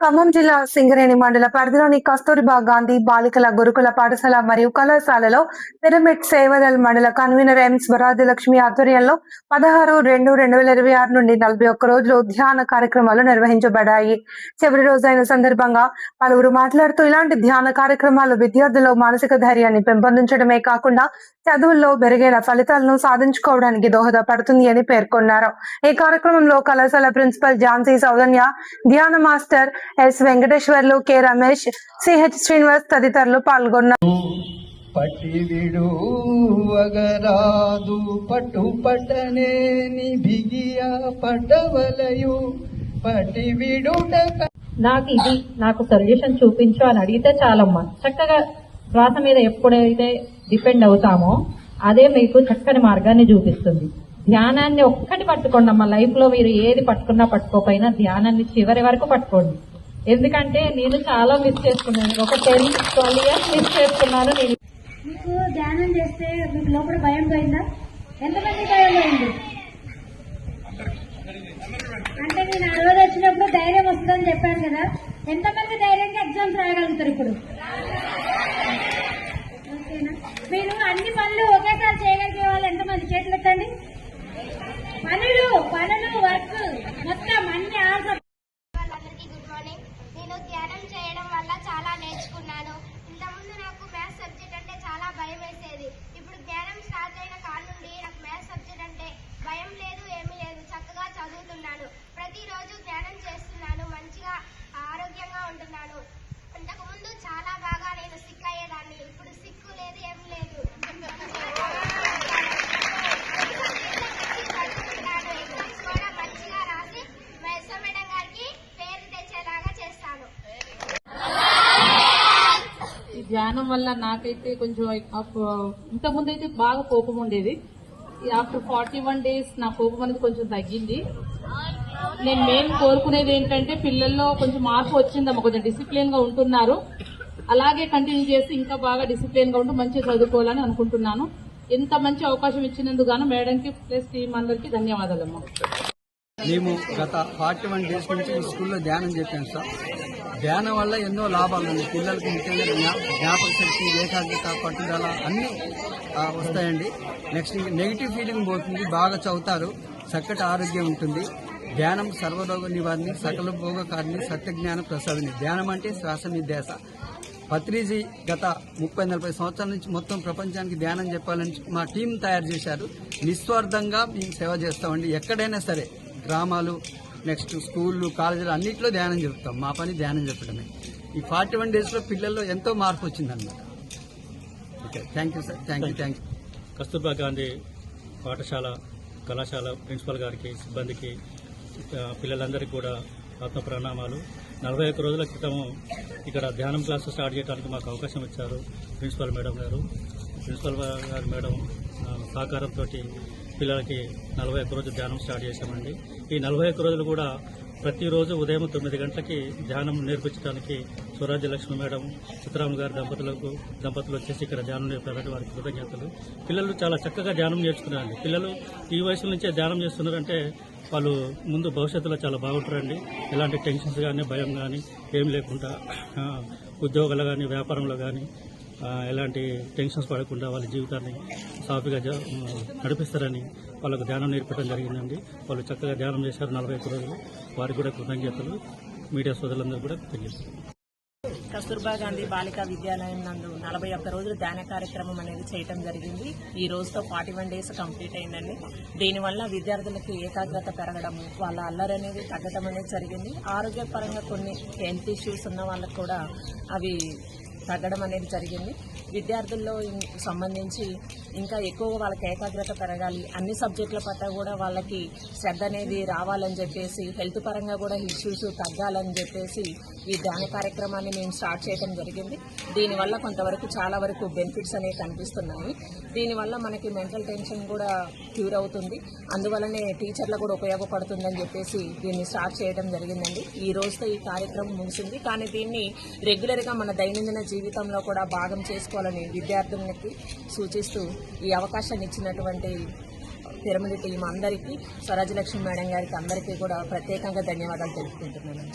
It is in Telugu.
ఖమ్మం జిల్లా సింగరేణి మండల పరిధిలోని కస్తూరిబా గాంధీ బాలికల గురుకుల పాఠశాల మరియు కళాశాలలో పిరమిడ్ సేవదల్ మండల కన్వీనర్ ఎం స్వరాజ్యలక్ష్మి ఆధ్వర్యంలో 16/2/2026 నుండి 41 రోజులు ధ్యాన కార్యక్రమాలు నిర్వహించబడ్డాయి. చివరి రోజైన సందర్భంగా పలువురు మాట్లాడుతూ ఇలాంటి ధ్యాన కార్యక్రమాలు విద్యార్థుల్లో మానసిక ధైర్యాన్ని పెంపొందించడమే కాకుండా చదువుల్లో మెరుగైన ఫలితాలను సాధించుకోవడానికి దోహదపడుతుంది అని పేర్కొన్నారు. ఈ కార్యక్రమంలో కళాశాల ప్రిన్సిపల్ ఝాన్సీ సౌజన్య, ధ్యాన master S Venkateswarlu, K Ramesh, CH Srinivas తదితరులు పాల్గొన్నారు. పట్టివిడు అగరాదు పట్టు పట్టనేని బిగియ పట్టవలయు పట్టివిడుట. నాకు సొల్యూషన్ చూపించు అని అడిగితే చాలమ్మా. చక్కగా శ్వాస మీద ఎప్పుడైతే డిపెండ్ అవుతామో అదే మీకు చక్కని మార్గాన్ని చూపిస్తుంది. ధ్యానాన్ని ఒక్కటి పట్టుకోండి అమ్మా. లైఫ్ లో మీరు ఏది పట్టుకున్నా పట్టుకోపోయినా ధ్యానాన్ని చివరి వరకు పట్టుకోండి. ఎందుకంటే నేను చాలా మిస్ చేసుకున్నాను. ఒక 10-12 ఇయర్స్ మిస్ చేసుకున్నాను. నేను మీకు ధ్యానం చేస్తే మీకు లోపల భయం పోయిందా? ఎంతమంది భయం పోయింది అంటే నేను ఆ రోజు వచ్చినప్పుడు ధైర్యం వస్తుందని చెప్పాను కదా. ఎంతమంది ధైర్యంగా ఎగ్జామ్స్ రాయగలుగుతారు ఇప్పుడు? ఓకేనా? మీరు అన్ని పనులు ఒకేసారి చేయగలిగే వాళ్ళు ఎంతమంది చేతులు ఎత్తండి. పనులు వర్క్ మొత్తం అన్ని ఆల్సో. వాళ్ళందరికీ గుడ్ మార్నింగ్. నేను ధ్యానం చేయడం వల్ల చాలా నేర్చుకున్నాను. ఇంతకుముందు నాకు మ్యాథ్స్ సబ్జెక్ట్ అంటే చాలా భయం వేసేది. ఇప్పుడు ధ్యానం స్టార్ట్ అయిన కాడ నుండి నాకు మ్యాథ్స్ సబ్జెక్ట్ అంటే భయం లేదు, ఏమీ లేదు. చక్కగా చదువుతున్నాను. ప్రతిరోజు ధ్యానం చేస్తున్నాను. మంచిగా ఆరోగ్యంగా ఉంటున్నాను. ఇంతకుముందు చాలా బాగా నేను సిక్ అయ్యేదాన్ని. ఇప్పుడు సిక్కు లేదు, ఏం లేదు. ఎగ్జామ్స్ కూడా మంచిగా రాసి ఎస్ఓ మేడం గారికి పేరు తెచ్చేలాగా చేస్తాను. ఈ ధ్యానం వల్ల నాకైతే కొంచెం ఇంతకుముందు అయితే బాగా కోపం ఉండేది. ఆఫ్టర్ 41 days నా కోపం అనేది కొంచెం తగ్గింది. నేను మెయిన్ కోరుకునేది ఏంటంటే పిల్లల్లో కొంచెం మార్పు వచ్చిందమ్మా. కొంచెం డిసిప్లిన్ గా ఉంటున్నారు. అలాగే కంటిన్యూ చేసి ఇంకా బాగా డిసిప్లిన్ గా ఉంటూ మంచిగా చదువుకోవాలని అనుకుంటున్నాను. ఎంత మంచి అవకాశం ఇచ్చినందుకు గాను మేడంకి ప్లస్ టీం అందరికీ ధన్యవాదాలమ్మా. మేము గత 41 days నుంచి ఈ స్కూల్లో ధ్యానం చెప్పాను సార్. ధ్యానం వల్ల ఎన్నో లాభాలు ఉన్నాయి. పిల్లలకి ముఖ్యంగా జ్ఞాపక శక్తి, ఏకాగ్రత, పట్టుదల అన్నీ వస్తాయండి. నెక్స్ట్ నెగిటివ్ ఫీలింగ్ పోతుంది, బాగా చదువుతారు, చక్కటి ఆరోగ్యం ఉంటుంది. ధ్యానం సర్వరోగ నివారణి, సకల భోగకారిణి, సత్యజ్ఞాన ప్రసాదిని. ధ్యానం అంటే శ్వాస నిధ్యాస. పత్రిజీ గత 30-40 సంవత్సరాల నుంచి మొత్తం ప్రపంచానికి ధ్యానం చెప్పాలని మా టీం తయారు చేశారు. నిస్వార్థంగా మేము సేవ చేస్తామండి. ఎక్కడైనా సరే గ్రామాలు, నెక్స్ట్ స్కూళ్ళు, కాలేజీలు అన్నింటిలో ధ్యానం చెప్తాం. మా పని ధ్యానం చెప్పడమే. ఈ 41 days లో పిల్లల్లో ఎంతో మార్పు వచ్చిందన్నమాట. Okay, thank you sir. Thank you. Kasturba Gandhi పాఠశాల, కళాశాల ప్రిన్సిపల్ గారికి, సిబ్బందికి, పిల్లలందరికీ కూడా ఆత్మ ప్రణామాలు. 41 రోజుల క్రితము ఇక్కడ ధ్యానం క్లాసు స్టార్ట్ చేయడానికి మాకు అవకాశం ఇచ్చారు ప్రిన్సిపల్ గారు మేడం సహకారంతో పిల్లలకి 41 రోజులు ధ్యానం స్టార్ట్ చేశామండి. ఈ 41 రోజులు కూడా ప్రతిరోజు ఉదయం 9 గంటలకి ధ్యానం నేర్పించడానికి స్వరాజ్యలక్ష్మి మేడం, చిత్రామ గారి దంపతులు వచ్చేసి ఇక్కడ ధ్యానం నేర్పారంటే వారికి కృతజ్ఞతలు. పిల్లలు చాలా చక్కగా ధ్యానం నేర్చుకున్నారండి. పిల్లలు ఈ వయసు నుంచే ధ్యానం చేస్తున్నారంటే వాళ్ళు ముందు భవిష్యత్తులో చాలా బాగుంటారండి. ఎలాంటి టెన్షన్స్ కానీ, భయం కానీ ఏం లేకుండా ఉద్యోగాలు కానీ, వ్యాపారంలో కానీ ఎలాంటి టెన్షన్స్ పడకుండా వాళ్ళ జీవితాన్ని సాఫీగా నడిపిస్తారని వాళ్ళకు ధ్యానం నేర్పడం జరిగిందండి. వాళ్ళు చక్కగా ధ్యానం చేశారు 41 రోజులు. వారికి కూడా కృతజ్ఞతలు. మీడియా సోదరులందరూ కూడా తెలియజేస్తారు. కస్తూర్బా గాంధీ బాలికా విద్యాలయం నందు 41 రోజులు ధ్యాన కార్యక్రమం అనేది చేయడం జరిగింది. ఈ రోజుతో 41 days కంప్లీట్ అయిందండి. దీనివల్ల విద్యార్థులకి ఏకాగ్రత పెరగడము, వాళ్ళ అల్లరి అనేది తగ్గడం అనేది జరిగింది. ఆరోగ్యపరంగా కొన్ని హెల్త్ ఇష్యూస్ ఉన్న వాళ్ళకు కూడా అవి తగ్గడం అనేది జరిగింది. విద్యార్థుల్లో సంబంధించి ఇంకా ఎక్కువగా వాళ్ళకి ఏకాగ్రత పెరగాలి, అన్ని సబ్జెక్టుల పట్ల కూడా వాళ్ళకి శ్రద్ధ అనేది రావాలని చెప్పేసి, హెల్త్ పరంగా కూడా ఇష్యూస్ తగ్గాలని చెప్పేసి ఈ ధ్యాన కార్యక్రమాన్ని మేము స్టార్ట్ చేయడం జరిగింది. దీనివల్ల కొంతవరకు చాలా వరకు బెనిఫిట్స్ అనేవి కనిపిస్తున్నాయి. దీనివల్ల మనకి మెంటల్ టెన్షన్ కూడా క్యూర్ అవుతుంది. అందువల్లనే టీచర్లకు కూడా ఉపయోగపడుతుందని చెప్పేసి దీన్ని స్టార్ట్ చేయడం జరిగిందండి. ఈ రోజుతో ఈ కార్యక్రమం ముగిసింది. కానీ దీన్ని రెగ్యులర్గా మన దైనందిన జీవితంలో కూడా భాగం చేసుకోవాలని విద్యార్థులకి సూచిస్తూ ఈ అవకాశాన్ని ఇచ్చినటువంటి పిరమిడ్ టీం అందరికీ, స్వరాజ్యలక్ష్మి మేడం గారికి అందరికీ కూడా ప్రత్యేకంగా ధన్యవాదాలు తెలుపుకుంటున్నాను.